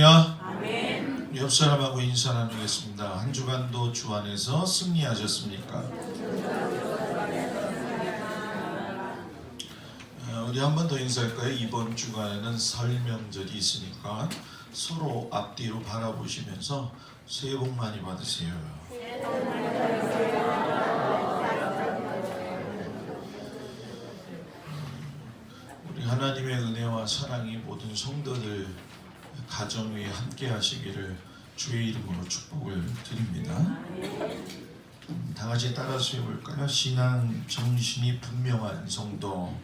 할렐루야. 아멘. 옆 사람하고 인사 나누겠습니다. 한 주간도 주 안에서 승리하셨습니까? 우리 한 번 더 인사할까요? 이번 주간에는 설 명절이 있으니까 서로 앞뒤로 바라보시면서 새해 복 많이 받으세요. 우리 하나님의 은혜와 사랑이 모든 성도들 가정 위에 함께 하시기를 주의 이름으로 축복을 드립니다. 다 같이 따라서 해볼까요? 신앙 정신이 분명한 성도.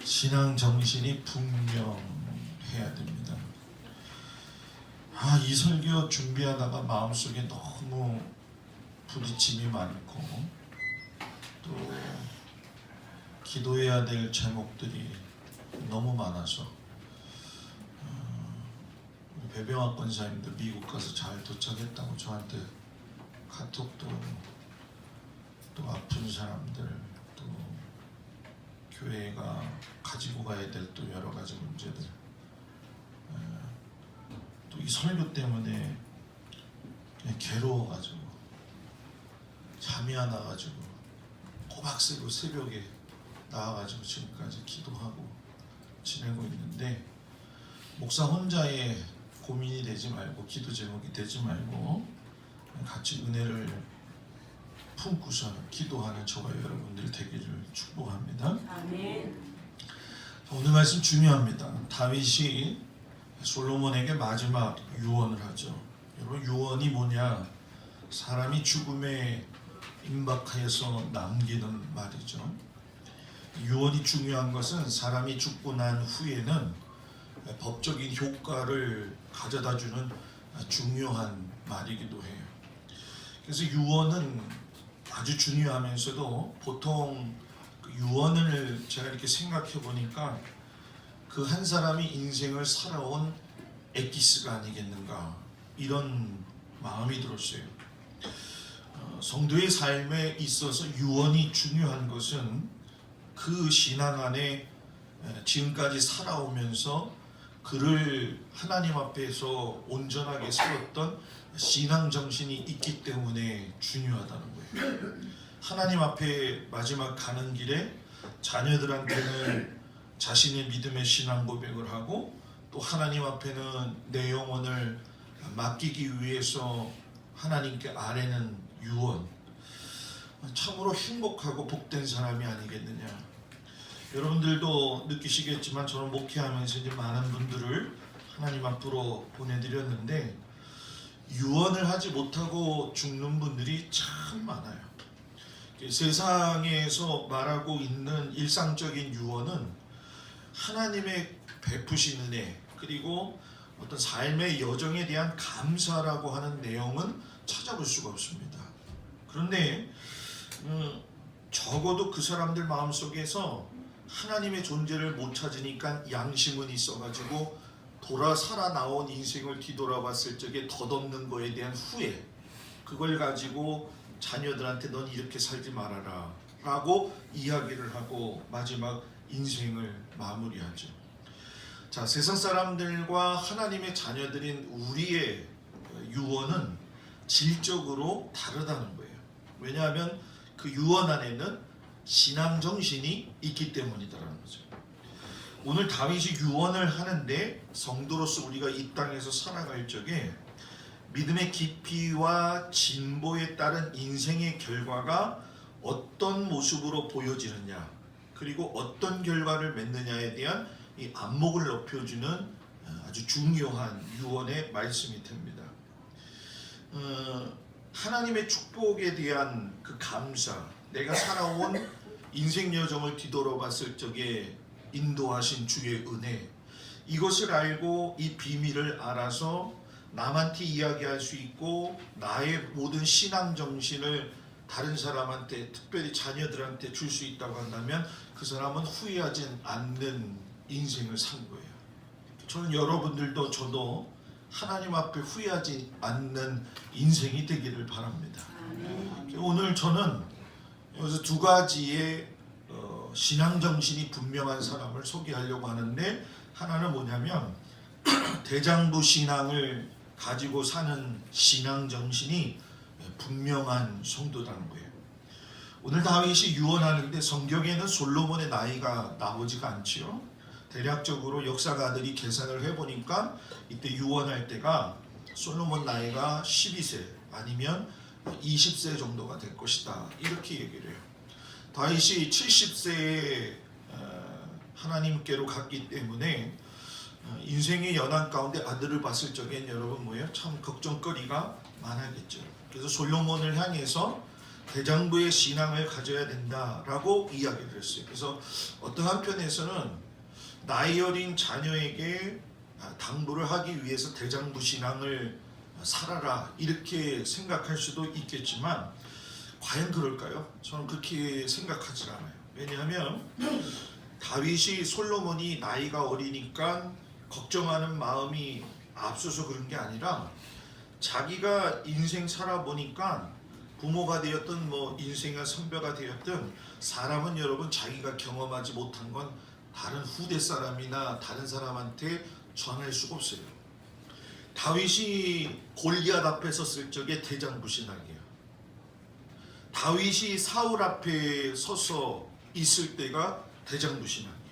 신앙 정신이 분명해야 됩니다. 이 설교 준비하다가 마음속에 너무 부딪힘이 많고 또 기도해야 될 제목들이 너무 많아서 우리 배병학 권사님도 미국 가서 잘 도착했다고 저한테 카톡도 또 아픈 사람들 또 교회가 가지고 가야 될 또 여러 가지 문제들 또 이 설교 때문에 그냥 괴로워가지고 잠이 안 와가지고 꼬박새고 새벽에 나와가지고 지금까지 기도하고 지내고 있는데 목사 혼자의 고민이 되지 말고 기도 제목이 되지 말고 같이 은혜를 품고서 기도하는 저와 여러분들 되기를 축복합니다. 아멘. 오늘 말씀 중요합니다. 다윗이 솔로몬에게 마지막 유언을 하죠. 여러분 유언이 뭐냐? 사람이 죽음에 임박하여서 남기는 말이죠. 유언이 중요한 것은 사람이 죽고 난 후에는 법적인 효과를 가져다주는 중요한 말이기도 해요. 그래서 유언은 아주 중요하면서도 보통 그 유언을 제가 이렇게 생각해 보니까 그 한 사람이 인생을 살아온 엑기스가 아니겠는가 이런 마음이 들었어요. 성도의 삶에 있어서 유언이 중요한 것은 그 신앙 안에 지금까지 살아오면서 그를 하나님 앞에서 온전하게 세웠던 신앙 정신이 있기 때문에 중요하다는 거예요. 하나님 앞에 마지막 가는 길에 자녀들한테는 자신의 믿음의 신앙 고백을 하고 또 하나님 앞에는 내 영혼을 맡기기 위해서 하나님께 아뢰는 유언, 참으로 행복하고 복된 사람이 아니겠느냐. 여러분들도 느끼시겠지만 저는 목회하면서 이제 많은 분들을 하나님 앞으로 보내드렸는데 유언을 하지 못하고 죽는 분들이 참 많아요. 세상에서 말하고 있는 일상적인 유언은 하나님의 베푸신 은혜 그리고 어떤 삶의 여정에 대한 감사라고 하는 내용은 찾아볼 수가 없습니다. 그런데 적어도 그 사람들 마음속에서 하나님의 존재를 못 찾으니까 양심은 있어가지고 돌아 살아나온 인생을 뒤돌아봤을 적에 덧없는 거에 대한 후회, 그걸 가지고 자녀들한테 넌 이렇게 살지 말아라 라고 이야기를 하고 마지막 인생을 마무리하죠. 자, 세상 사람들과 하나님의 자녀들인 우리의 유언은 질적으로 다르다는 거예요. 왜냐하면 그 유언 안에는 신앙 정신이 있기 때문이다라는 거죠. 오늘 다윗이 유언을 하는데 성도로서 우리가 이 땅에서 살아갈 적에 믿음의 깊이와 진보에 따른 인생의 결과가 어떤 모습으로 보여지느냐 그리고 어떤 결과를 맺느냐에 대한 이 안목을 높여주는 아주 중요한 유언의 말씀이 됩니다. 하나님의 축복에 대한 그 감사, 내가 살아온 인생 여정을 뒤돌아봤을 적에 인도하신 주의 은혜, 이것을 알고 이 비밀을 알아서 남한테 이야기할 수 있고 나의 모든 신앙 정신을 다른 사람한테 특별히 자녀들한테 줄 수 있다고 한다면 그 사람은 후회하지 않는 인생을 산 거예요. 저는 여러분들도 저도 하나님 앞에 후회하지 않는 인생이 되기를 바랍니다. 오늘 저는 여기서 두 가지의 신앙 정신이 분명한 사람을 소개하려고 하는데, 하나는 뭐냐면 대장부 신앙을 가지고 사는 신앙 정신이 분명한 성도라는 거예요. 오늘 다윗이 유언하는데 성경에는 솔로몬의 나이가 나오지가 않지요. 대략적으로 역사가들이 계산을 해보니까 이때 유언할 때가 솔로몬 나이가 12세 아니면 20세 정도가 될 것이다, 이렇게 얘기를 해요. 다윗이 70세에 하나님께로 갔기 때문에 인생의 연한 가운데 아들을 봤을 적엔 여러분 뭐예요? 참 걱정거리가 많았겠죠. 그래서 솔로몬을 향해서 대장부의 신앙을 가져야 된다라고 이야기를 했어요. 그래서 어떤 한편에서는 나이 어린 자녀에게 당부를 하기 위해서 대장부 신앙을 살아라, 이렇게 생각할 수도 있겠지만 과연 그럴까요? 저는 그렇게 생각하지 않아요. 왜냐하면 다윗이 솔로몬이 나이가 어리니까 걱정하는 마음이 앞서서 그런 게 아니라 자기가 인생 살아보니까 부모가 되었든 뭐 인생의 선배가 되었든 사람은 여러분 자기가 경험하지 못한 건 다른 후대 사람이나 다른 사람한테 전할 수가 없어요. 다윗이 골리앗 앞에 섰을 적에 대장부 신앙이에요. 다윗이 사울 앞에 서서 있을 때가 대장부 신앙이에요.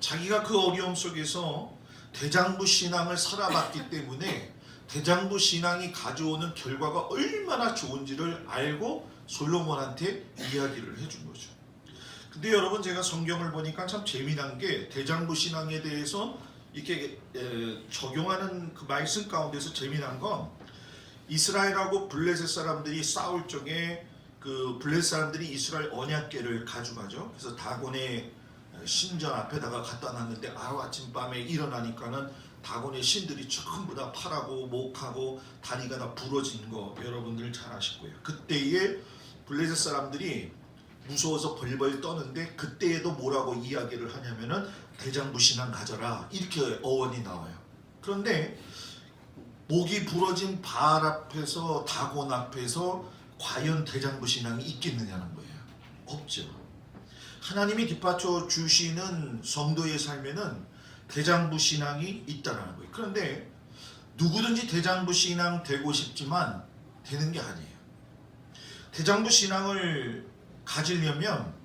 자기가 그 어려움 속에서 대장부 신앙을 살아봤기 때문에 대장부 신앙이 가져오는 결과가 얼마나 좋은지를 알고 솔로몬한테 이야기를 해준 거죠. 근데 여러분, 제가 성경을 보니까 참 재미난 게 대장부 신앙에 대해서 이렇게 적용하는 그 말씀 가운데서 재미난 건 이스라엘하고 블레셋 사람들이 싸울 적에 그 블레셋 사람들이 이스라엘 언약궤를 가져가죠. 그래서 다곤의 신전 앞에다가 갖다 놨는데 아침밤에 일어나니까는 다곤의 신들이 전부 다 팔하고 목하고 다리가 다 부러진 거 여러분들 잘 아실 거예요. 그때에 블레셋 사람들이 무서워서 벌벌 떠는데 그때에도 뭐라고 이야기를 하냐면은 대장부 신앙 가져라, 이렇게 어원이 나와요. 그런데 목이 부러진 바알 앞에서 다곤 앞에서 과연 대장부 신앙이 있겠느냐는 거예요. 없죠. 하나님이 뒷받쳐 주시는 성도의 삶에는 대장부 신앙이 있다는 거예요. 그런데 누구든지 대장부 신앙 되고 싶지만 되는 게 아니에요. 대장부 신앙을 가지려면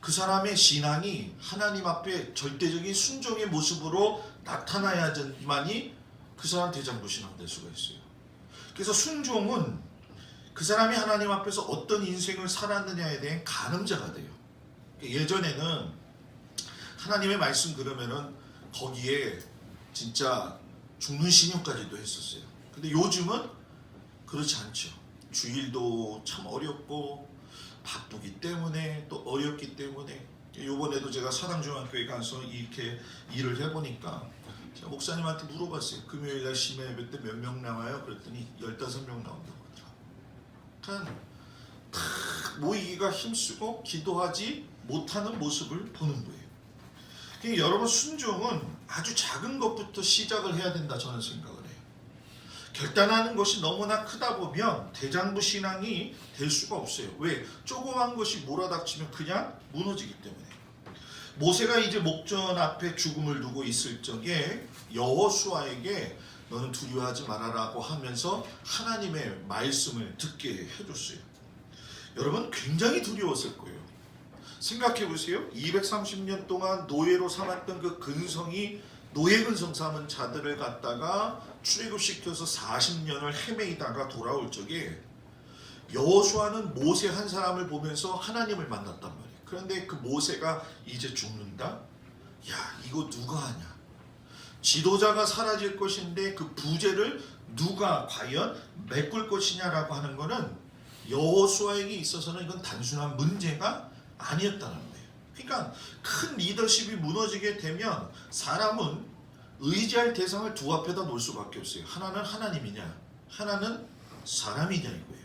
그 사람의 신앙이 하나님 앞에 절대적인 순종의 모습으로 나타나야만이 그 사람 대장부 신앙 될 수가 있어요. 그래서 순종은 그 사람이 하나님 앞에서 어떤 인생을 살았느냐에 대한 가늠자가 돼요. 예전에는 하나님의 말씀 그러면은 거기에 진짜 죽는 신용까지도 했었어요. 근데 요즘은 그렇지 않죠. 주일도 참 어렵고 바쁘기 때문에 또 어렵기 때문에, 요번에도 제가 사당중앙교회 가서 이렇게 일을 해보니까 제가 목사님한테 물어봤어요. 금요일날 심야 예배 때 몇 명 나와요? 그랬더니 15명 나온다고 하더라고요. 그러니까 탁 모이기가 힘쓰고 기도하지 못하는 모습을 보는 거예요. 그러니까 여러분, 순종은 아주 작은 것부터 시작을 해야 된다, 저는 생각을 해요. 결단하는 것이 너무나 크다 보면 대장부 신앙이 될 수가 없어요. 왜? 조그만 것이 몰아닥치면 그냥 무너지기 때문에. 모세가 이제 목전 앞에 죽음을 두고 있을 적에 여호수아에게 너는 두려워하지 말아라고 하면서 하나님의 말씀을 듣게 해줬어요. 여러분, 굉장히 두려웠을 거예요. 생각해 보세요. 230년 동안 노예로 삼았던 그 근성이 노예 근성 삼은 자들을 갖다가 출애굽시켜서 40년을 헤매이다가 돌아올 적에 여호수아는 모세 한 사람을 보면서 하나님을 만났단 말이에요. 그런데 그 모세가 이제 죽는다? 야, 이거 누가 하냐? 지도자가 사라질 것인데 그 부재를 누가 과연 메꿀 것이냐라고 하는 거는 여호수아에게 있어서는 이건 단순한 문제가 아니었다는 거예요. 그러니까 큰 리더십이 무너지게 되면 사람은 의지할 대상을 두 앞에다 놓을 수밖에 없어요. 하나는 하나님이냐, 하나는 사람이냐 이거예요.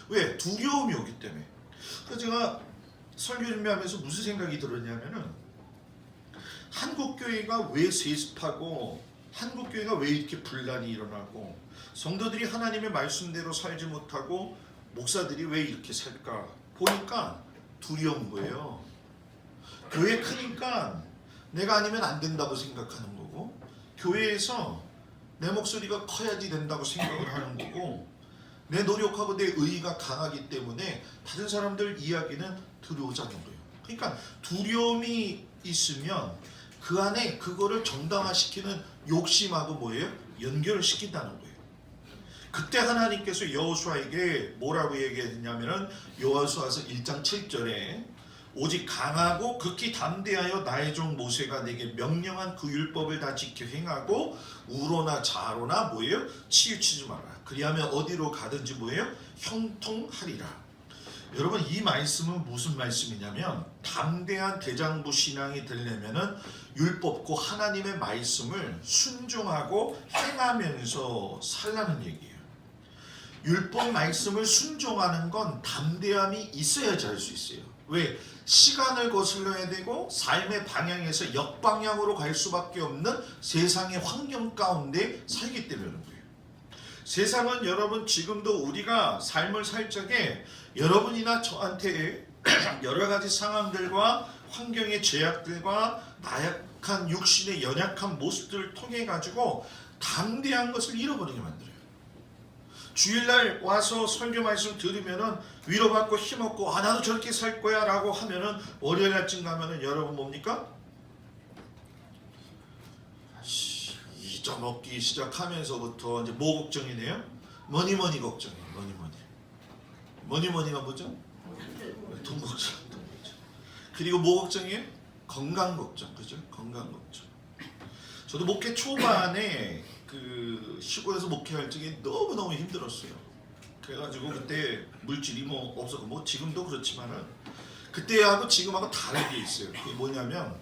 왜? 두려움이 오기 때문에. 그래서 제가 설교 준비하면서 무슨 생각이 들었냐면은, 한국교회가 왜 세습하고 한국교회가 왜 이렇게 분란이 일어나고 성도들이 하나님의 말씀대로 살지 못하고 목사들이 왜 이렇게 살까 보니까 두려운 거예요. 교회 크니까 내가 아니면 안 된다고 생각하는 거고, 교회에서 내 목소리가 커야지 된다고 생각을 하는 거고, 내 노력하고 내 의의가 강하기 때문에 다른 사람들 이야기는 들어오지 않는 거예요. 그러니까 두려움이 있으면 그 안에 그거를 정당화시키는 욕심하고 뭐예요? 연결을 시킨다는 거예요. 그때 하나님께서 여호수아에게 뭐라고 얘기했냐면은 여호수아서 1장 7절에 오직 강하고 극히 담대하여 나의 종 모세가 내게 명령한 그 율법을 다 지켜 행하고 우로나 좌로나 뭐예요? 치우치지 마라. 그리하면 어디로 가든지 뭐예요? 형통하리라. 여러분, 이 말씀은 무슨 말씀이냐면 담대한 대장부 신앙이 되려면은 율법고 하나님의 말씀을 순종하고 행하면서 살라는 얘기예요. 율법 말씀을 순종하는 건 담대함이 있어야지 할 수 있어요. 왜? 시간을 거슬러야 되고 삶의 방향에서 역방향으로 갈 수밖에 없는 세상의 환경 가운데 살기 때문인 거예요. 세상은 여러분 지금도 우리가 삶을 살 적에 여러분이나 저한테 여러 가지 상황들과 환경의 제약들과 나약한 육신의 연약한 모습들을 통해 가지고 담대한 것을 잃어버리게 만들어요. 주일날 와서 설교 말씀 들으면은 위로받고 힘없고 나도 저렇게 살 거야 라고 하면은 월요일 날쯤 가면은 여러분 뭡니까? 잊어먹기 시작하면서부터 이제 뭐 걱정이네요? 뭐니 걱정이에요. 뭐니가 뭐죠? 돈 걱정. 그리고 뭐 걱정이에요? 건강 걱정. 그죠? 건강 걱정. 저도 목회 초반에 그 시골에서 목회할 적에 너무너무 힘들었어요. 그래가지고 그때 물질이 뭐 없었고 뭐 지금도 그렇지만은 그때하고 지금하고 다른 게 있어요. 그게 뭐냐면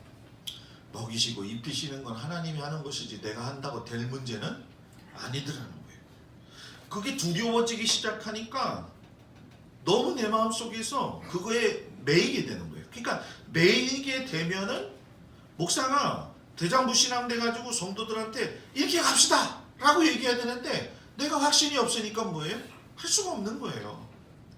먹이시고 입히시는 건 하나님이 하는 것이지 내가 한다고 될 문제는 아니더라는 거예요. 그게 두려워지기 시작하니까 너무 내 마음속에서 그거에 매이게 되는 거예요. 그러니까 매이게 되면은 목사가 대장부 신앙 돼가지고 성도들한테 이렇게 갑시다 라고 얘기해야 되는데 내가 확신이 없으니까 뭐예요? 할 수가 없는 거예요.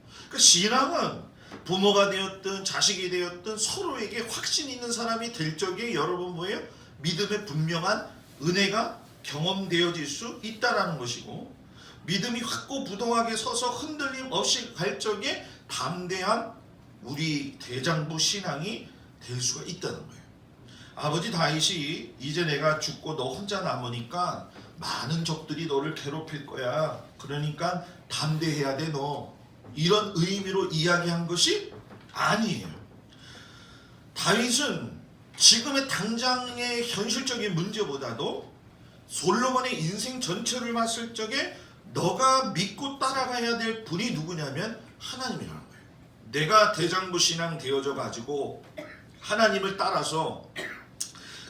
그러니까 신앙은 부모가 되었든 자식이 되었든 서로에게 확신 있는 사람이 될 적에 여러분 뭐예요? 믿음의 분명한 은혜가 경험되어질 수 있다라는 것이고, 믿음이 확고부동하게 서서 흔들림 없이 갈 적에 담대한 우리 대장부 신앙이 될 수가 있다는 거예요. 아버지 다윗이 이제 내가 죽고 너 혼자 남으니까 많은 적들이 너를 괴롭힐 거야. 그러니까 담대해야 돼 너. 이런 의미로 이야기한 것이 아니에요. 다윗은 지금의 당장의 현실적인 문제보다도 솔로몬의 인생 전체를 봤을 적에 너가 믿고 따라가야 될 분이 누구냐면 하나님이라는 거예요. 내가 대장부 신앙 되어져 가지고 하나님을 따라서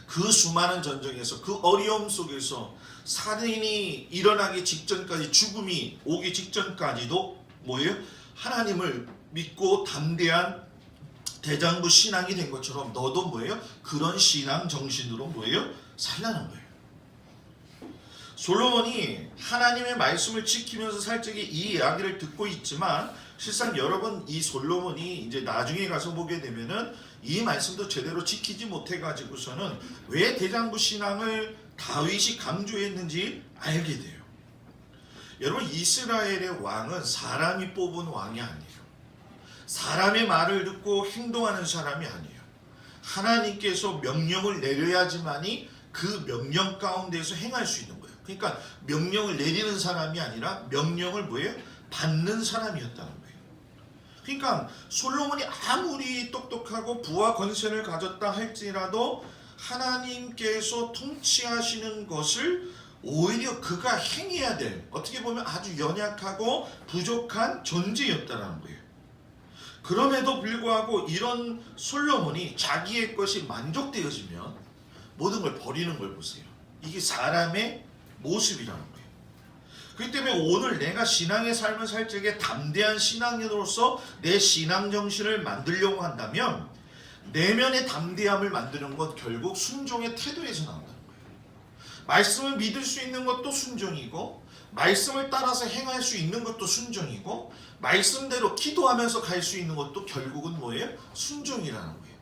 그 수많은 전쟁에서 그 어려움 속에서 살인이 일어나기 직전까지, 죽음이 오기 직전까지도 뭐예요? 하나님을 믿고 담대한 대장부 신앙이 된 것처럼 너도 뭐예요? 그런 신앙 정신으로 뭐예요? 살라는 거예요. 솔로몬이 하나님의 말씀을 지키면서 살 적에 이 이야기를 듣고 있지만 실상 여러분 이 솔로몬이 이제 나중에 가서 보게 되면은 이 말씀도 제대로 지키지 못해 가지고서는 왜 대장부 신앙을 다윗이 강조했는지 알게 돼요. 여러분 이스라엘의 왕은 사람이 뽑은 왕이 아니에요. 사람의 말을 듣고 행동하는 사람이 아니에요. 하나님께서 명령을 내려야지만이 그 명령 가운데서 행할 수 있는 거예요. 그러니까 명령을 내리는 사람이 아니라 명령을 뭐예요? 받는 사람이었다는 거예요. 그러니까 솔로몬이 아무리 똑똑하고 부와 권세를 가졌다 할지라도 하나님께서 통치하시는 것을 오히려 그가 행해야 될, 어떻게 보면 아주 연약하고 부족한 존재였다는 거예요. 그럼에도 불구하고 이런 솔로몬이 자기의 것이 만족되어지면 모든 걸 버리는 걸 보세요. 이게 사람의 모습이라는 거예요. 그렇기 때문에 오늘 내가 신앙의 삶을 살 적에 담대한 신앙인으로서 내 신앙 정신을 만들려고 한다면 내면의 담대함을 만드는 건 결국 순종의 태도에서 나온다는 거예요. 말씀을 믿을 수 있는 것도 순종이고, 말씀을 따라서 행할 수 있는 것도 순종이고, 말씀대로 기도하면서 갈 수 있는 것도 결국은 뭐예요? 순종이라는 거예요.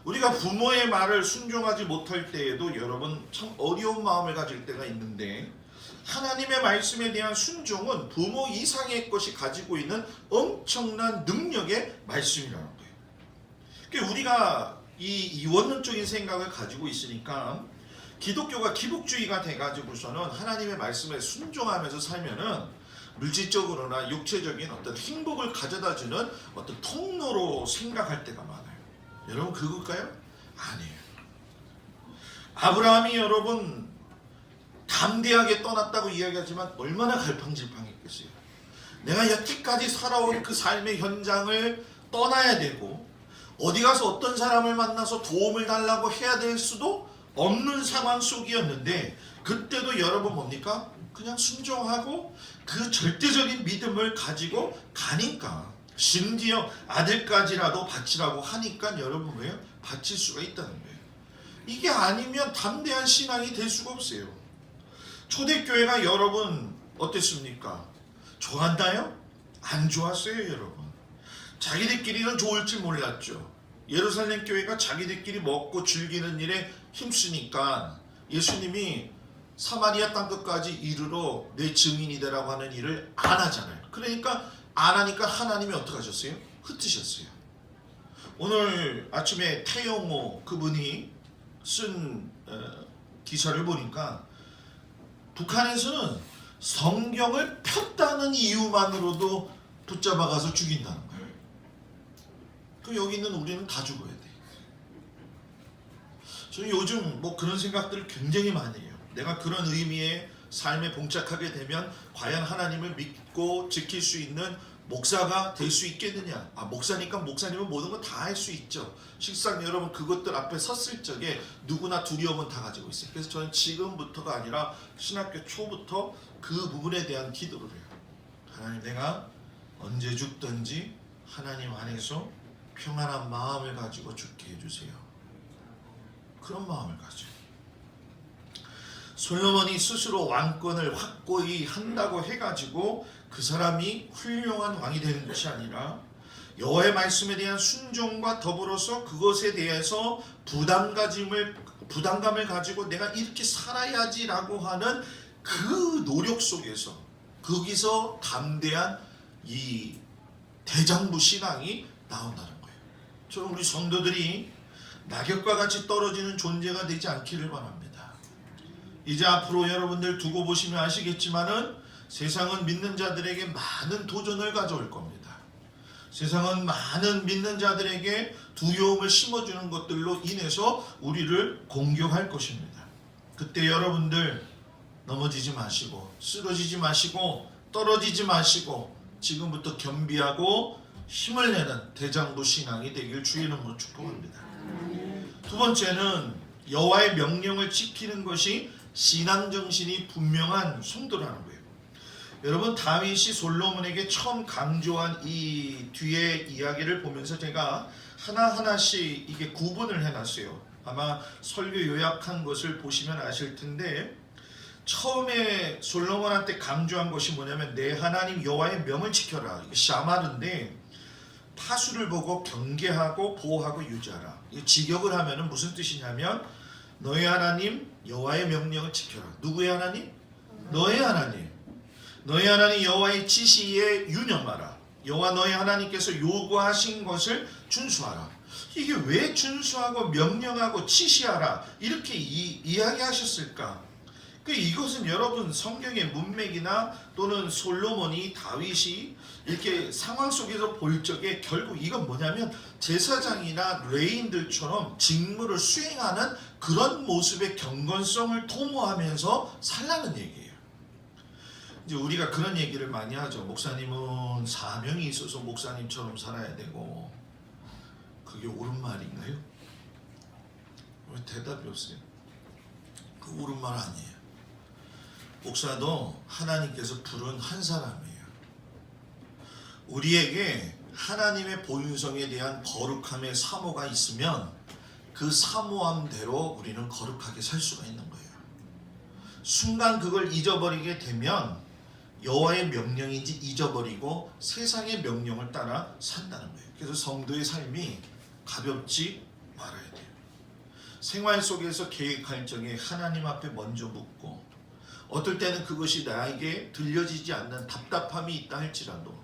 우리가 부모의 말을 순종하지 못할 때에도 여러분 참 어려운 마음을 가질 때가 있는데, 하나님의 말씀에 대한 순종은 부모 이상의 것이 가지고 있는 엄청난 능력의 말씀이라는 거예요. 그러니까 우리가 이 이원론적인 생각을 가지고 있으니까 기독교가 기복주의가 돼가지고서는 하나님의 말씀에 순종하면서 살면은 물질적으로나 육체적인 어떤 행복을 가져다주는 어떤 통로로 생각할 때가 많아요. 여러분 그걸까요? 아니에요. 아브라함이 여러분 담대하게 떠났다고 이야기하지만 얼마나 갈팡질팡했겠어요. 내가 여태까지 살아온 그 삶의 현장을 떠나야 되고 어디 가서 어떤 사람을 만나서 도움을 달라고 해야 될 수도 없는 상황 속이었는데, 그때도 여러분 뭡니까? 그냥 순종하고 그 절대적인 믿음을 가지고 가니까, 심지어 아들까지라도 바치라고 하니까 여러분 왜요? 바칠 수가 있다는 거예요. 이게 아니면 담대한 신앙이 될 수가 없어요. 초대교회가 여러분 어땠습니까? 좋았나요? 안 좋았어요 여러분. 자기들끼리는 좋을지 몰랐죠. 예루살렘 교회가 자기들끼리 먹고 즐기는 일에 힘쓰니까 예수님이 사마리아 땅끝까지 이르러 내 증인이 되라고 하는 일을 안 하잖아요. 그러니까 안 하니까 하나님이 어떻게 하셨어요? 흩으셨어요. 오늘 아침에 태영호 그분이 쓴 기사를 보니까 북한에서는 성경을 폈다는 이유만으로도 붙잡아가서 죽인다는 거예요. 그럼 여기 있는 우리는 다 죽어야 돼. 저는 요즘 뭐 그런 생각들을 굉장히 많이 해요. 내가 그런 의미의 삶에 봉착하게 되면 과연 하나님을 믿고 지킬 수 있는 목사가 될 수 있겠느냐. 목사니까 목사님은 모든 거 다 할 수 있죠. 실상 여러분 그것들 앞에 섰을 적에 누구나 두려움은 다 가지고 있어요. 그래서 저는 지금부터가 아니라 신학교 초부터 그 부분에 대한 기도를 해요. 하나님, 내가 언제 죽든지 하나님 안에서 평안한 마음을 가지고 죽게 해주세요. 그런 마음을 가져요. 솔로몬이 스스로 왕권을 확고히 한다고 해가지고 그 사람이 훌륭한 왕이 되는 것이 아니라, 여호와의 말씀에 대한 순종과 더불어서 그것에 대해서 부담감을 가지고 내가 이렇게 살아야지라고 하는 그 노력 속에서, 거기서 담대한 이 대장부 신앙이 나온다는 거예요. 저는 우리 성도들이 낙엽과 같이 떨어지는 존재가 되지 않기를 바랍니다. 이제 앞으로 여러분들 두고 보시면 아시겠지만은 세상은 믿는 자들에게 많은 도전을 가져올 겁니다. 세상은 많은 믿는 자들에게 두려움을 심어주는 것들로 인해서 우리를 공격할 것입니다. 그때 여러분들 넘어지지 마시고, 쓰러지지 마시고, 떨어지지 마시고, 지금부터 겸비하고 힘을 내는 대장부 신앙이 되길 주의 이름으로 축복합니다. 두 번째는 여호와의 명령을 지키는 것이 신앙정신이 분명한 성도라는 거예요. 여러분, 다윗이 솔로몬에게 처음 강조한 이 뒤에 이야기를 보면서 제가 하나하나씩 이게 구분을 해놨어요. 아마 설교 요약한 것을 보시면 아실 텐데, 처음에 솔로몬한테 강조한 것이 뭐냐면 내 하나님 여호와의 명을 지켜라. 이게 샤말인데 타수를 보고 경계하고 보호하고 유지하라. 이 직역을 하면은 무슨 뜻이냐면 너의 하나님 여호와의 명령을 지켜라. 누구의 하나님? 너의 하나님. 너의 하나님 여호와의 지시에 유념하라. 여호와 너의 하나님께서 요구하신 것을 준수하라. 이게 왜 준수하고 명령하고 지시하라 이렇게 이야기하셨을까? 이것은 여러분 성경의 문맥이나 또는 솔로몬이 다윗이 이렇게 상황 속에서 볼 적에 결국 이건 뭐냐면 제사장이나 레인들처럼 직무를 수행하는 그런 모습의 경건성을 도모하면서 살라는 얘기예요. 이제 우리가 그런 얘기를 많이 하죠. 목사님은 사명이 있어서 목사님처럼 살아야 되고, 그게 옳은 말인가요? 왜 대답이 없어요? 그 옳은 말 아니에요. 목사도 하나님께서 부른 한 사람이에요. 우리에게 하나님의 본성에 대한 거룩함의 사모가 있으면 그 사모함대로 우리는 거룩하게 살 수가 있는 거예요. 순간 그걸 잊어버리게 되면 여호와의 명령인지 잊어버리고 세상의 명령을 따라 산다는 거예요. 그래서 성도의 삶이 가볍지 말아야 돼요. 생활 속에서 계획할 적에 하나님 앞에 먼저 묻고, 어떨 때는 그것이 나에게 들려지지 않는 답답함이 있다 할지라도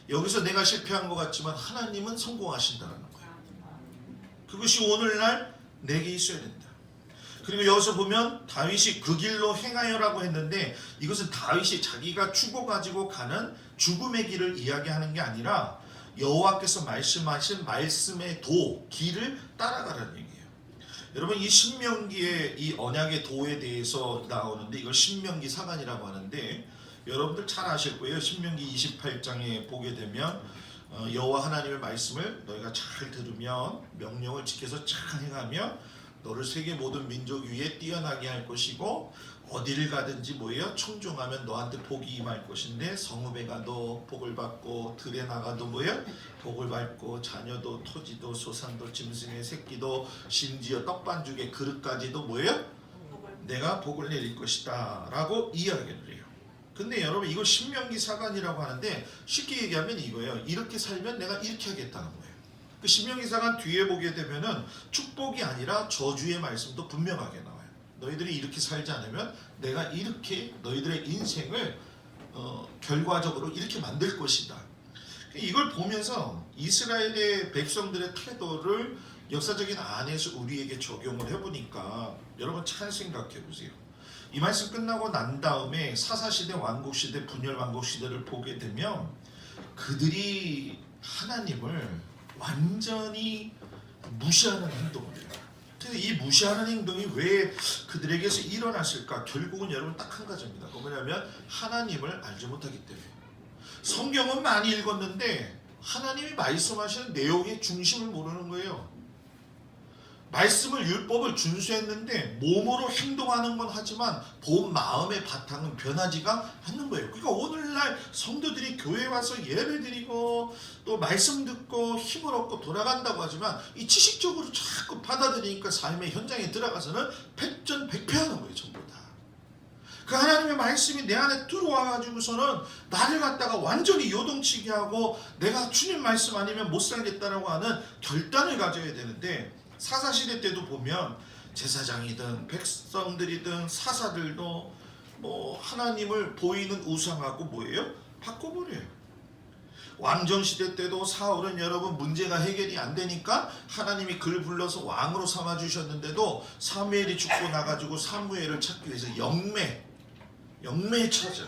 여기서 내가 실패한 것 같지만 하나님은 성공하신다는 거예요. 그것이 오늘날 내게 있어야 된다. 그리고 여기서 보면 다윗이 그 길로 행하여라고 했는데, 이것은 다윗이 자기가 죽어가지고 가는 죽음의 길을 이야기하는 게 아니라 여호와께서 말씀하신 말씀의 도, 길을 따라가라는 얘기예요. 여러분, 이 신명기의 이 언약의 도에 대해서 나오는데 이걸 신명기 사관이라고 하는데, 여러분들 잘 아실 거예요. 신명기 28장에 보게 되면 여호와 하나님의 말씀을 너희가 잘 들으면 명령을 지켜서 잘 행하며 너를 세계 모든 민족 위에 뛰어나게 할 것이고, 어디를 가든지 뭐예요? 청종하면 너한테 복이 임할 것인데, 성읍에 가도 복을 받고 들에 나가도 뭐예요? 복을 받고, 자녀도 토지도 소산도 짐승의 새끼도 심지어 떡반죽의 그릇까지도 뭐예요? 내가 복을 내릴 것이다 라고 이야기를 해요. 근데 여러분, 이걸 신명기 사관이라고 하는데 쉽게 얘기하면 이거예요. 이렇게 살면 내가 이렇게 하겠다는 거예요. 그 신명기 사관 뒤에 보게 되면은 축복이 아니라 저주의 말씀도 분명하게 나와요. 너희들이 이렇게 살지 않으면 내가 이렇게 너희들의 인생을 결과적으로 이렇게 만들 것이다. 이걸 보면서 이스라엘의 백성들의 태도를 역사적인 안에서 우리에게 적용을 해보니까 여러분 잘 생각해 보세요. 이 말씀 끝나고 난 다음에 사사시대, 왕국시대, 분열왕국시대를 보게 되면 그들이 하나님을 완전히 무시하는 행동을 해요. 그래서 이 무시하는 행동이 왜 그들에게서 일어났을까? 결국은 여러분 딱 한 가지입니다. 그거 뭐냐면 하나님을 알지 못하기 때문에. 성경은 많이 읽었는데 하나님이 말씀하시는 내용의 중심을 모르는 거예요. 말씀을, 율법을 준수했는데 몸으로 행동하는 건 하지만 본 마음의 바탕은 변하지가 않는 거예요. 그러니까 오늘날 성도들이 교회에 와서 예배 드리고 또 말씀 듣고 힘을 얻고 돌아간다고 하지만 이 지식적으로 자꾸 받아들이니까 삶의 현장에 들어가서는 백전백패하는 거예요. 전부 다. 그 하나님의 말씀이 내 안에 들어와 가지고서는 나를 갖다가 완전히 요동치게 하고 내가 주님 말씀 아니면 못 살겠다라고 하는 결단을 가져야 되는데, 사사시대 때도 보면 제사장이든 백성들이든 사사들도 뭐 하나님을 보이는 우상하고 뭐예요? 바꿔버려요. 왕정시대 때도 사울은 여러분 문제가 해결이 안 되니까 하나님이 그를 불러서 왕으로 삼아주셨는데도 사무엘이 죽고 나가지고 사무엘을 찾기 위해서 영매에 찾아.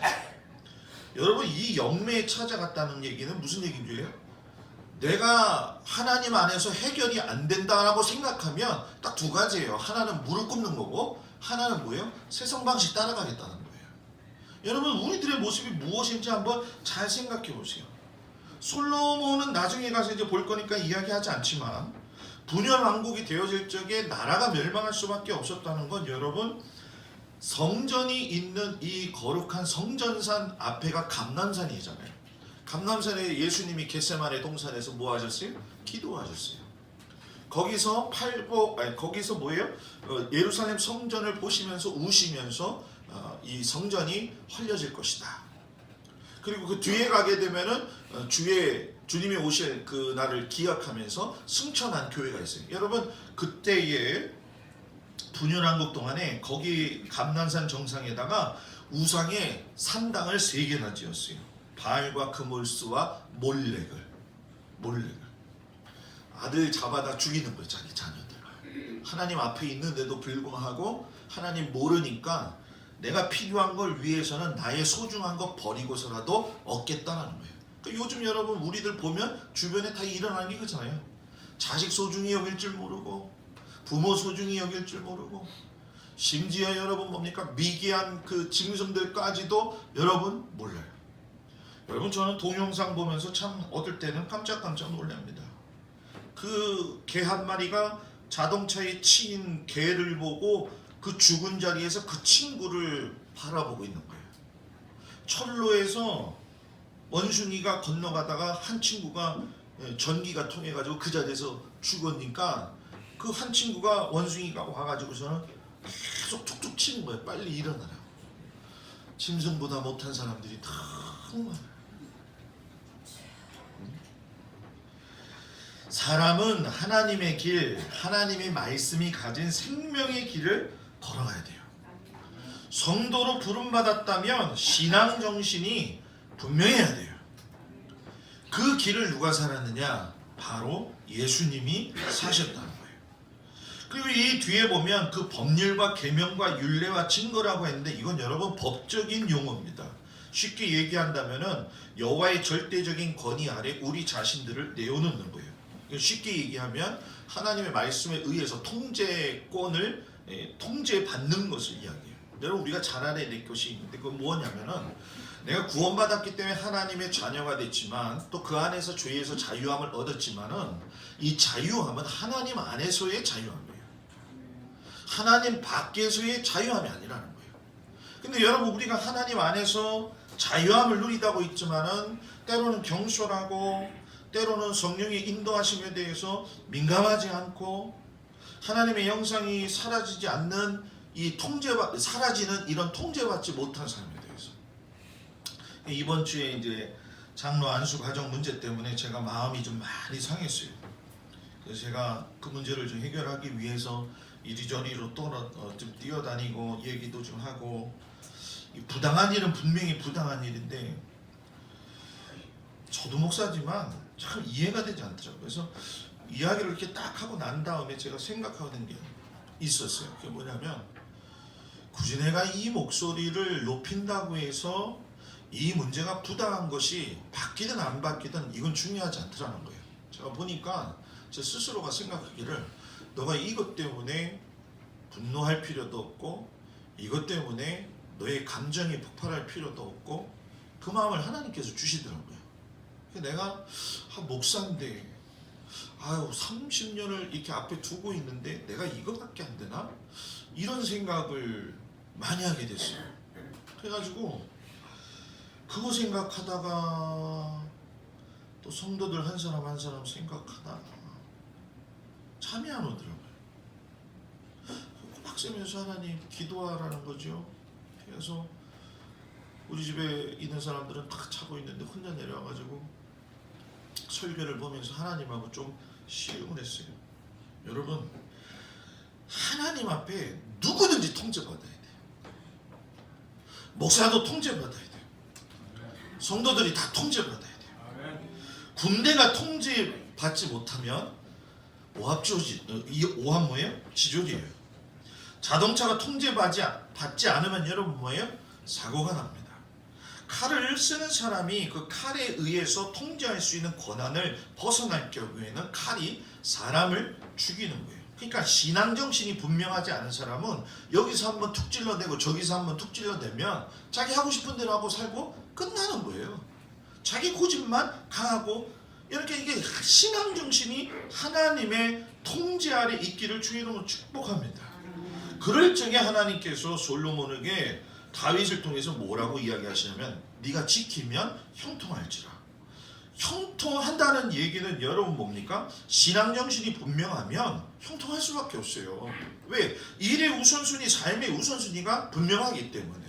여러분, 이 영매에 찾아갔다는 얘기는 무슨 얘기인 줄 알아요? 내가 하나님 안에서 해결이 안 된다라고 생각하면 딱 두 가지예요. 하나는 무릎 꿇는 거고, 하나는 뭐예요? 세상 방식 따라가겠다는 거예요. 여러분, 우리들의 모습이 무엇인지 한번 잘 생각해 보세요. 솔로몬은 나중에 가서 이제 볼 거니까 이야기하지 않지만 분열 왕국이 되어질 적에 나라가 멸망할 수밖에 없었다는 건, 여러분, 성전이 있는 이 거룩한 성전산 앞에가 감람산이잖아요. 감람산에 예수님이 겟세마네 동산에서 뭐 하셨어요? 기도하셨어요. 거기서 거기서 뭐예요? 예루살렘 성전을 보시면서 우시면서 이 성전이 헐려질 것이다. 그리고 그 뒤에 가게 되면은 주님이 오실 그 날을 기약하면서 승천한 교회가 있어요. 여러분, 그때의 분열왕국 동안에 거기 감람산 정상에다가 우상의 산당을 3개나 지었어요. 바알과 그몰스와 몰렉을. 아들 잡아다 죽이는 거예요. 자기 자녀들. 하나님 앞에 있는데도 불구하고 하나님 모르니까 내가 필요한 걸 위해서는 나의 소중한 거 버리고서라도 얻겠다는 거예요. 그러니까 요즘 여러분 우리들 보면 주변에 다 일어나는 게 그렇잖아요. 자식 소중히 여길 줄 모르고, 부모 소중히 여길 줄 모르고, 심지어 여러분 뭡니까? 미개한 그 짐승들까지도 여러분 몰라요. 여러분, 저는 동영상 보면서 참 어떨 때는 깜짝깜짝 놀랍니다. 그 개 한 마리가 자동차에 치인 개를 보고 그 죽은 자리에서 그 친구를 바라보고 있는 거예요. 철로에서 원숭이가 건너가다가 한 친구가 전기가 통해가지고 그 자리에서 죽으니까 그 한 친구가, 원숭이가 와가지고서는 계속 툭툭 치는 거예요. 빨리 일어나라. 짐승보다 못한 사람들이 다 많아요. 사람은 하나님의 길, 하나님의 말씀이 가진 생명의 길을 걸어가야 돼요. 성도로 부름받았다면 신앙 정신이 분명해야 돼요. 그 길을 누가 살았느냐? 바로 예수님이 사셨다는 거예요. 그리고 이 뒤에 보면 그 법률과 계명과 율례와 증거라고 했는데 이건 여러분 법적인 용어입니다. 쉽게 얘기한다면은 여호와의 절대적인 권위 아래 우리 자신들을 내어놓는 거예요. 쉽게 얘기하면 하나님의 말씀에 의해서 통제권을 통제받는 것을 이야기해요. 여러분 우리가 잘 알아야 될 것이 있는데 그건 뭐냐면은 내가 구원받았기 때문에 하나님의 자녀가 됐지만 또 그 안에서 죄에서 자유함을 얻었지만은 이 자유함은 하나님 안에서의 자유함이에요. 하나님 밖에서의 자유함이 아니라는 거예요. 근데 여러분 우리가 하나님 안에서 자유함을 누리다고 있지만은 때로는 경솔하고 때로는 성령의 인도하심에 대해서 민감하지 않고 하나님의 영상이 사라지지 않는 이 사라지는 이런 통제받지 못한 삶에 대해서 이번 주에 이제 장로 안수 과정 문제 때문에 제가 마음이 좀 많이 상했어요. 그래서 제가 그 문제를 좀 해결하기 위해서 이리저리로 좀 뛰어다니고 얘기도 좀 하고 부당한 일은 분명히 부당한 일인데 저도 목사지만 참 이해가 되지 않더라고요. 그래서 이야기를 이렇게 딱 하고 난 다음에 제가 생각하는 게 있었어요. 그게 뭐냐면 굳이 내가 이 목소리를 높인다고 해서 이 문제가 부당한 것이 바뀌든 안 바뀌든 이건 중요하지 않더라는 거예요. 제가 보니까 제 스스로가 생각하기를 너가 이것 때문에 분노할 필요도 없고 이것 때문에 너의 감정이 폭발할 필요도 없고 그 마음을 하나님께서 주시더라고요. 내가 목사인데 30년을 이렇게 앞에 두고 있는데 내가 이거밖에 안 되나? 이런 생각을 많이 하게 됐어요. 그래가지고 그거 생각하다가 또 성도들 한 사람 한 사람 생각하다가 잠이 안 오더라고요. 꼬박새면서 하나님 기도하라는 거죠. 그래서 우리 집에 있는 사람들은 다 자고 있는데 혼자 내려와가지고 설교를 보면서 하나님하고 좀 씨름을 했어요. 여러분 하나님 앞에 누구든지 통제받아야 돼요. 목사도 통제받아야 돼요. 성도들이 다 통제받아야 돼요. 군대가 통제받지 못하면 오합 뭐예요? 지졸이에요. 자동차가 통제받지 않으면 여러분 뭐예요? 사고가 납니다. 칼을 쓰는 사람이 그 칼에 의해서 통제할 수 있는 권한을 벗어날 경우에는 칼이 사람을 죽이는 거예요. 그러니까 신앙정신이 분명하지 않은 사람은 여기서 한번 툭 찔러대고 저기서 한번 툭 찔러대면 자기 하고 싶은 대로 하고 살고 끝나는 거예요. 자기 고집만 강하고 이렇게 이게 신앙정신이 하나님의 통제 아래 있기를 주의 이름으로 축복합니다. 그럴 적에 하나님께서 솔로몬에게 다윗을 통해서 뭐라고 이야기하시냐면 네가 지키면 형통할지라. 형통한다는 얘기는 여러분 뭡니까? 신앙정신이 분명하면 형통할 수밖에 없어요. 왜? 일의 우선순위, 삶의 우선순위가 분명하기 때문에.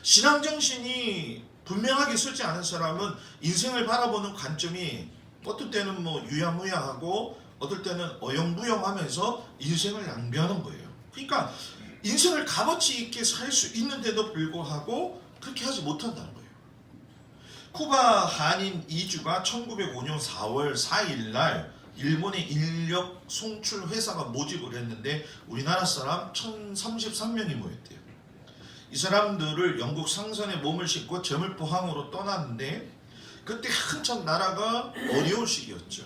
신앙정신이 분명하게 서지 않은 사람은 인생을 바라보는 관점이 어떨 때는 뭐 유야무야하고 어떨 때는 어영부영하면서 인생을 낭비하는 거예요. 그러니까 인생을 값어치 있게 살 수 있는데도 불구하고 그렇게 하지 못한다는 거예요. 쿠바 한인 이주가 1905년 4월 4일 날 일본의 인력 송출 회사가 모집을 했는데 우리나라 사람 1033명이 모였대요. 이 사람들을 영국 상선에 몸을 싣고 저물포항으로 떠났는데 그때 한참 나라가 어려울 시기였죠.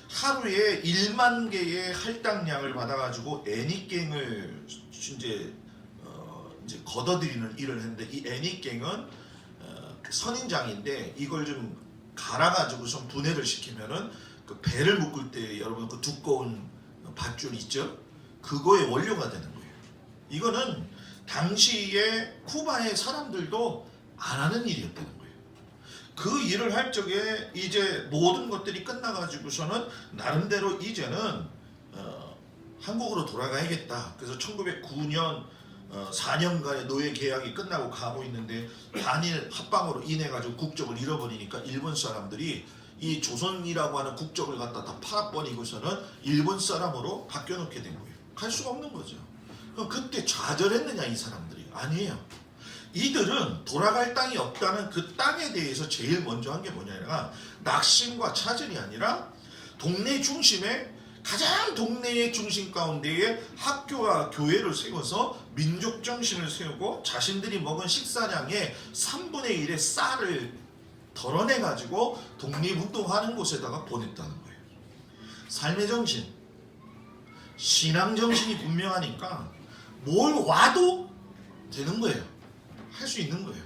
하루에 1만 개의 할당량을 받아가지고 애니깽을 이제 걷어들이는 일을 했는데 이 애니깽은 선인장인데 이걸 좀 갈아가지고 좀 분해를 시키면은 그 배를 묶을 때 여러분 그 두꺼운 밧줄 있죠? 그거의 원료가 되는 거예요. 이거는 당시에 쿠바의 사람들도 안 하는 일이었다는 거예요. 그 일을 할 적에 이제 모든 것들이 끝나가지고서는 나름대로 이제는 한국으로 돌아가야겠다. 그래서 1909년 4년간의 노예 계약이 끝나고 가고 있는데 한일 합방으로 인해 가지고 국적을 잃어버리니까 일본 사람들이 이 조선이라고 하는 국적을 갖다 다 팔아버리고서는 일본 사람으로 바뀌어놓게 된 거예요. 갈 수가 없는 거죠. 그럼 그때 좌절했느냐 이 사람들이? 아니에요. 이들은 돌아갈 땅이 없다는 그 땅에 대해서 제일 먼저 한 게 뭐냐면 낙심과 차절이 아니라 동네 중심에 가장 동네의 중심 가운데에 학교와 교회를 세워서 민족 정신을 세우고 자신들이 먹은 식사량의 3분의 1의 쌀을 덜어내가지고 독립운동하는 곳에다가 보냈다는 거예요. 삶의 정신, 신앙 정신이 분명하니까 뭘 와도 되는 거예요. 할 수 있는 거예요.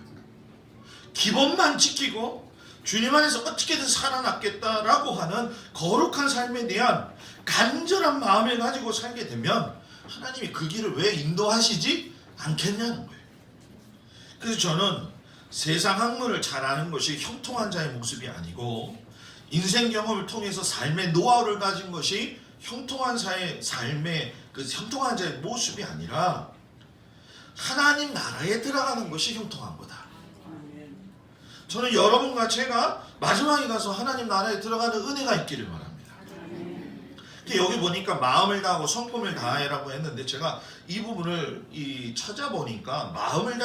기본만 지키고 주님 안에서 어떻게든 살아남겠다라고 하는 거룩한 삶에 대한 간절한 마음을 가지고 살게 되면 하나님이 그 길을 왜 인도하시지 않겠냐는 거예요. 그래서 저는 세상 학문을 잘 아는 것이 형통한 자의 모습이 아니고 인생 경험을 통해서 삶의 노하우를 가진 것이 형통한 자의 삶의 그 형통한 자의 모습이 아니라 하나님 나라에 들어가는 것이 형통한 거다. 저는 여러분과 제가 마지막에 가서 하나님 나라에 들어가는 은혜가 있기를 바랍니다. 여기 보니까 마음을 다하고 성품을 다해라고 했는데 제가 이 부분을 찾아보니까 마음을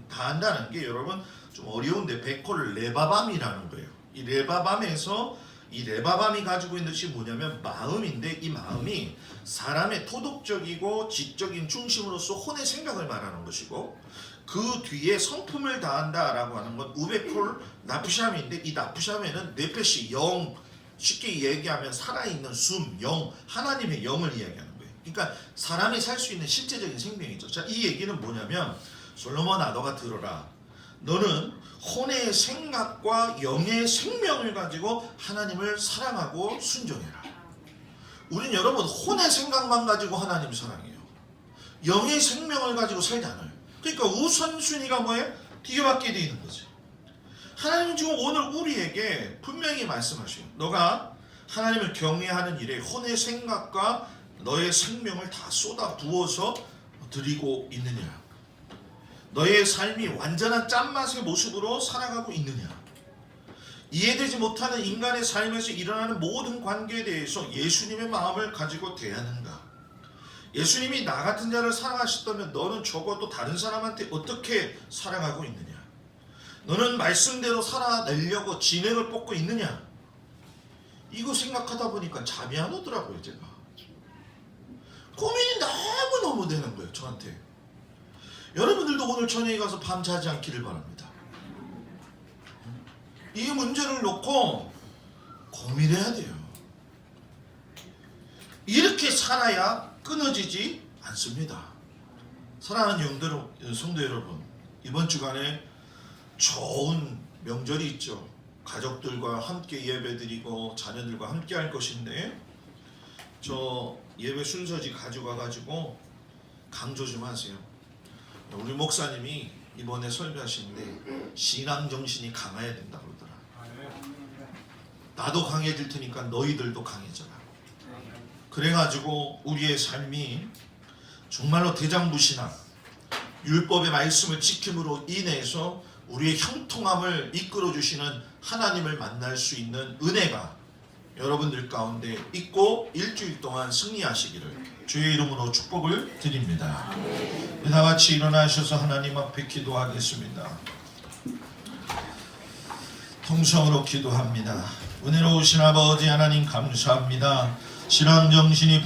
다한다는 게 여러분 좀 어려운데 백호를 레바밤이라는 거예요. 이 레바밤에서 이 레바밤이 가지고 있는 것이 뭐냐면 마음인데 이 마음이 사람의 토독적이고 지적인 중심으로서 혼의 생각을 말하는 것이고 그 뒤에 성품을 다한다라고 하는 건 우베콜 나프샴인데 이 나프샴에는 네페시 영, 쉽게 얘기하면 살아있는 숨, 영, 하나님의 영을 이야기하는 거예요. 그러니까 사람이 살 수 있는 실제적인 생명이죠. 자, 이 얘기는 뭐냐면 솔로몬아 너가 들어라. 너는 혼의 생각과 영의 생명을 가지고 하나님을 사랑하고 순종해라. 우린 여러분 혼의 생각만 가지고 하나님 사랑해요. 영의 생명을 가지고 살지 않아요. 그러니까 우선순위가 뭐예요? 뒤바뀌게 되어 있는 거죠. 하나님은 지금 오늘 우리에게 분명히 말씀하셔요. 너가 하나님을 경외하는 일에 혼의 생각과 너의 생명을 다 쏟아 부어서 드리고 있느냐? 너의 삶이 완전한 짠맛의 모습으로 살아가고 있느냐? 이해되지 못하는 인간의 삶에서 일어나는 모든 관계에 대해서 예수님의 마음을 가지고 대하는가? 예수님이 나 같은 자를 사랑하셨다면 너는 적어도 다른 사람한테 어떻게 살아가고 있느냐? 너는 말씀대로 살아내려고 진행을 뽑고 있느냐? 이거 생각하다 보니까 잠이 안 오더라고요. 제가 고민이 너무너무 되는 거예요. 저한테. 여러분들도 오늘 저녁에 가서 밤 자지 않기를 바랍니다. 이 문제를 놓고 고민해야 돼요. 이렇게 살아야 끊어지지 않습니다. 사랑하는 성도 여러분, 이번 주간에 좋은 명절이 있죠. 가족들과 함께 예배드리고 자녀들과 함께 할 것인데 저 예배 순서지 가져가가지고 강조 좀 하세요. 우리 목사님이 이번에 설교하시는데 신앙정신이 강해야 된다 그러더라. 나도 강해질 테니까 너희들도 강해져라. 그래가지고 우리의 삶이 정말로 대장부신앙 율법의 말씀을 지킴으로 인해서 우리의 형통함을 이끌어주시는 하나님을 만날 수 있는 은혜가 여러분들 가운데 있고 일주일 동안 승리하시기를 주의 이름으로 축복을 드립니다. 다 같이 일어나셔서 하나님 앞에 기도하겠습니다. 통성으로 기도합니다. 은혜로우신 아버지 하나님 감사합니다. 신앙정신이